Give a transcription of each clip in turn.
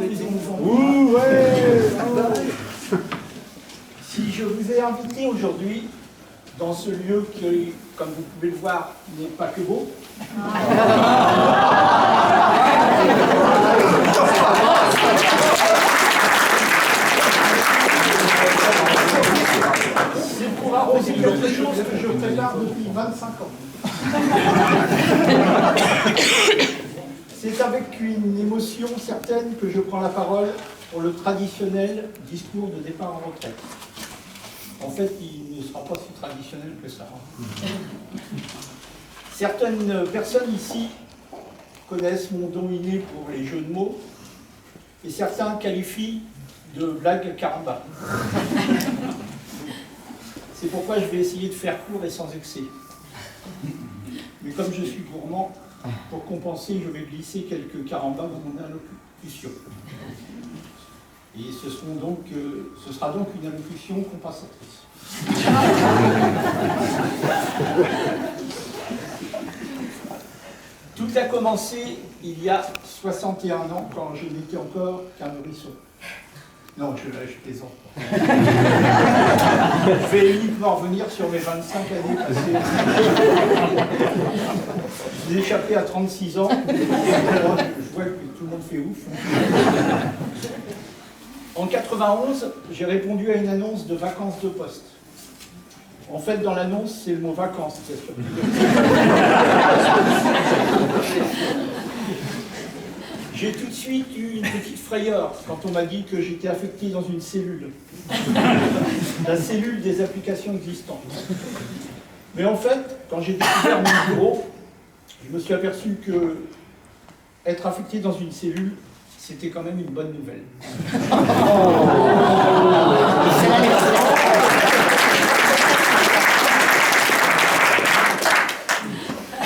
plus émouvant. Ouh, ouais. Si je vous ai invité aujourd'hui dans ce lieu qui, comme vous pouvez le voir, n'est pas que beau. C'est pour arroser quelque chose que je prépare depuis 25 ans. C'est avec une émotion certaine que je prends la parole pour le traditionnel discours de départ en retraite. En fait, il ne sera pas si traditionnel que ça. Certaines personnes ici connaissent mon don inné pour les jeux de mots, et certains qualifient de blague caramba. C'est pourquoi je vais essayer de faire court et sans excès. Mais comme je suis gourmand, pour compenser, je vais glisser quelques carambas dans mon allocution. Et ce sera donc une allocution compensatrice. Tout a commencé il y a 61 ans, quand je n'étais encore qu'un nourrisson. Non, je plaisante. Je vais uniquement revenir sur mes 25 années passées. J'ai échappé à 36 ans. Et je vois que tout le monde fait ouf. En 91, j'ai répondu à une annonce de vacances de poste. En fait, dans l'annonce, c'est le mot vacances qui est surpris. J'ai tout de suite eu une petite frayeur quand on m'a dit que j'étais affecté dans une cellule. La cellule des applications existantes. Mais en fait, quand j'ai découvert mon bureau, je me suis aperçu que être affecté dans une cellule, c'était quand même une bonne nouvelle.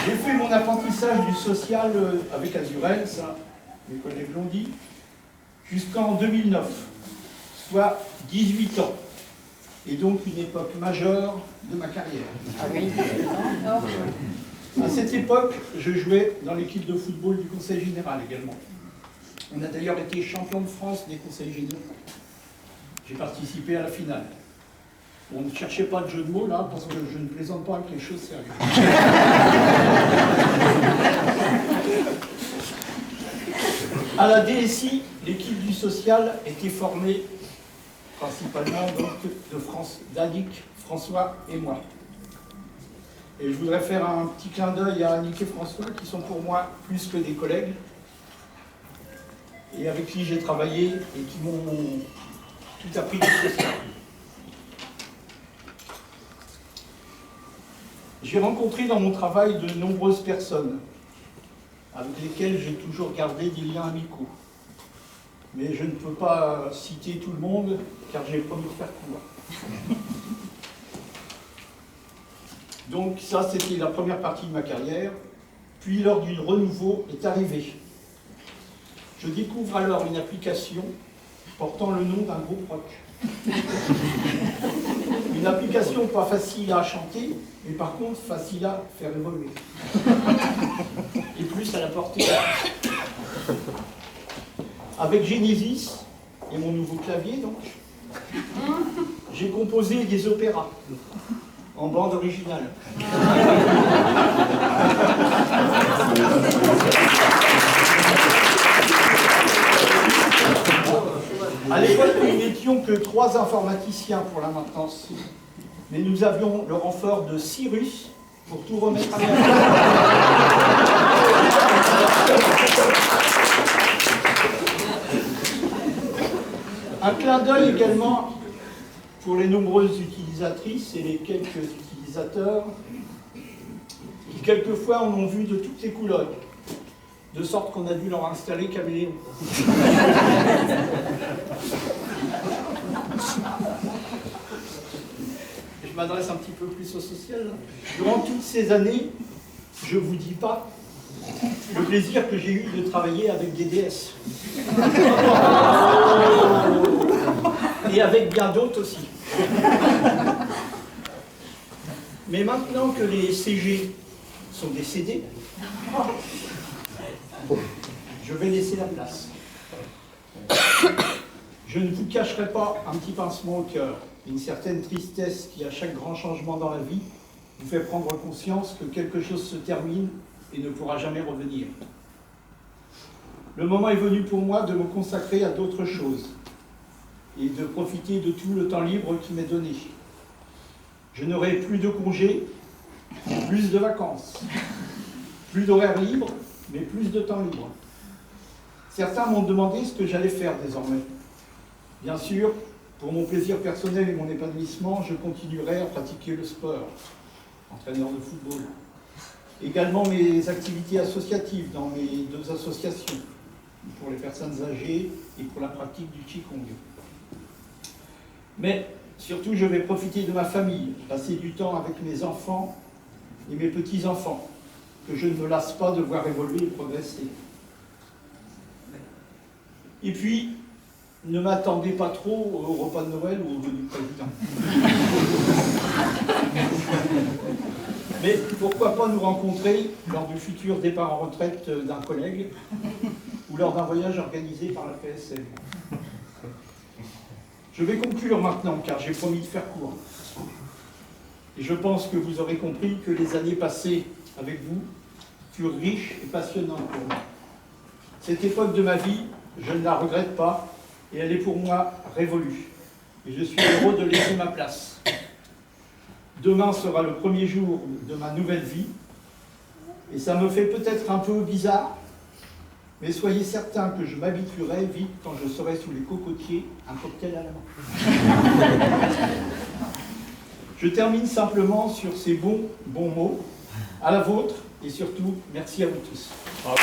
J'ai fait mon apprentissage du social avec Azurel, ça, mes collègues l'ont dit, jusqu'en 2009, soit 18 ans. Et donc une époque majeure de ma carrière. Ah oui. À cette époque, je jouais dans l'équipe de football du Conseil Général également. On a d'ailleurs été champion de France des conseils généraux. J'ai participé à la finale. On ne cherchait pas de jeu de mots là, parce que je ne plaisante pas avec les choses sérieuses. À la DSI, l'équipe du social était formée principalement donc, d'Annick, François et moi. Et je voudrais faire un petit clin d'œil à Annick et François, qui sont pour moi plus que des collègues, et avec qui j'ai travaillé et qui m'ont tout appris du social. J'ai rencontré dans mon travail de nombreuses personnes avec lesquelles j'ai toujours gardé des liens amicaux. Mais je ne peux pas citer tout le monde, car j'ai promis de faire court. Donc ça, c'était la première partie de ma carrière. Puis l'heure du renouveau est arrivée. Je découvre alors une application portant le nom d'un groupe rock. Une application pas facile à chanter, mais par contre facile à faire évoluer. Et plus à la portée. Avec Genesis et mon nouveau clavier, donc, j'ai composé des opéras en bande originale. À l'époque, nous n'étions que 3 informaticiens pour la maintenance, mais nous avions le renfort de Cyrus pour tout remettre à la Un clin d'œil également pour les nombreuses utilisatrices et les quelques utilisateurs qui quelquefois en ont vu de toutes les couleurs, de sorte qu'on a dû leur installer Caméléon. Je m'adresse un petit peu plus au social. Durant toutes ces années, je ne vous dis pas le plaisir que j'ai eu de travailler avec des DS. Et avec bien d'autres aussi. Mais maintenant que les CG sont décédés, je vais laisser la place. Je ne vous cacherai pas un petit pincement au cœur, une certaine tristesse qui, à chaque grand changement dans la vie, vous fait prendre conscience que quelque chose se termine et ne pourra jamais revenir. Le moment est venu pour moi de me consacrer à d'autres choses et de profiter de tout le temps libre qui m'est donné. Je n'aurai plus de congés, plus de vacances, plus d'horaires libres, mais plus de temps libre. Certains m'ont demandé ce que j'allais faire désormais. Bien sûr, pour mon plaisir personnel et mon épanouissement, je continuerai à pratiquer le sport, entraîneur de football. Également mes activités associatives dans mes 2 associations, pour les personnes âgées et pour la pratique du Qigong. Mais surtout, je vais profiter de ma famille, passer du temps avec mes enfants et mes petits-enfants, que je ne me lasse pas de voir évoluer et progresser. Et puis, ne m'attendez pas trop au repas de Noël ou au vœu du président. Mais pourquoi pas nous rencontrer lors du futur départ en retraite d'un collègue ou lors d'un voyage organisé par la PSL. Je vais conclure maintenant, car j'ai promis de faire court. Et je pense que vous aurez compris que les années passées avec vous furent riches et passionnantes pour moi. Cette époque de ma vie, je ne la regrette pas, et elle est pour moi révolue. Et je suis heureux de laisser ma place. Demain sera le premier jour de ma nouvelle vie, et ça me fait peut-être un peu bizarre, mais soyez certains que je m'habituerai vite quand je serai sous les cocotiers, un cocktail à la main. Je termine simplement sur ces bons mots, à la vôtre, et surtout, merci à vous tous. Bravo.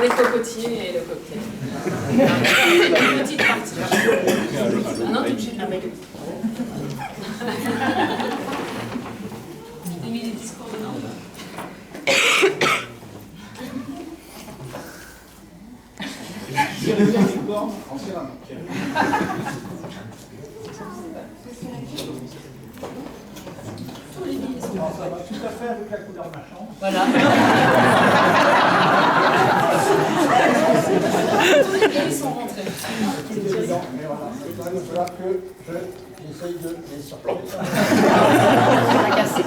Les cocotiers et le cocktail. Une petite partie. Ah non, tout de suite. J'ai mis les discours dedans. J'ai remis un support en céramique. Non, ça va tout à fait avec la couleur de ma chambre. Voilà. Ils sont rentrés. C'est évident, mais voilà. Il va falloir que j'essaye de les sortir. On a cassé.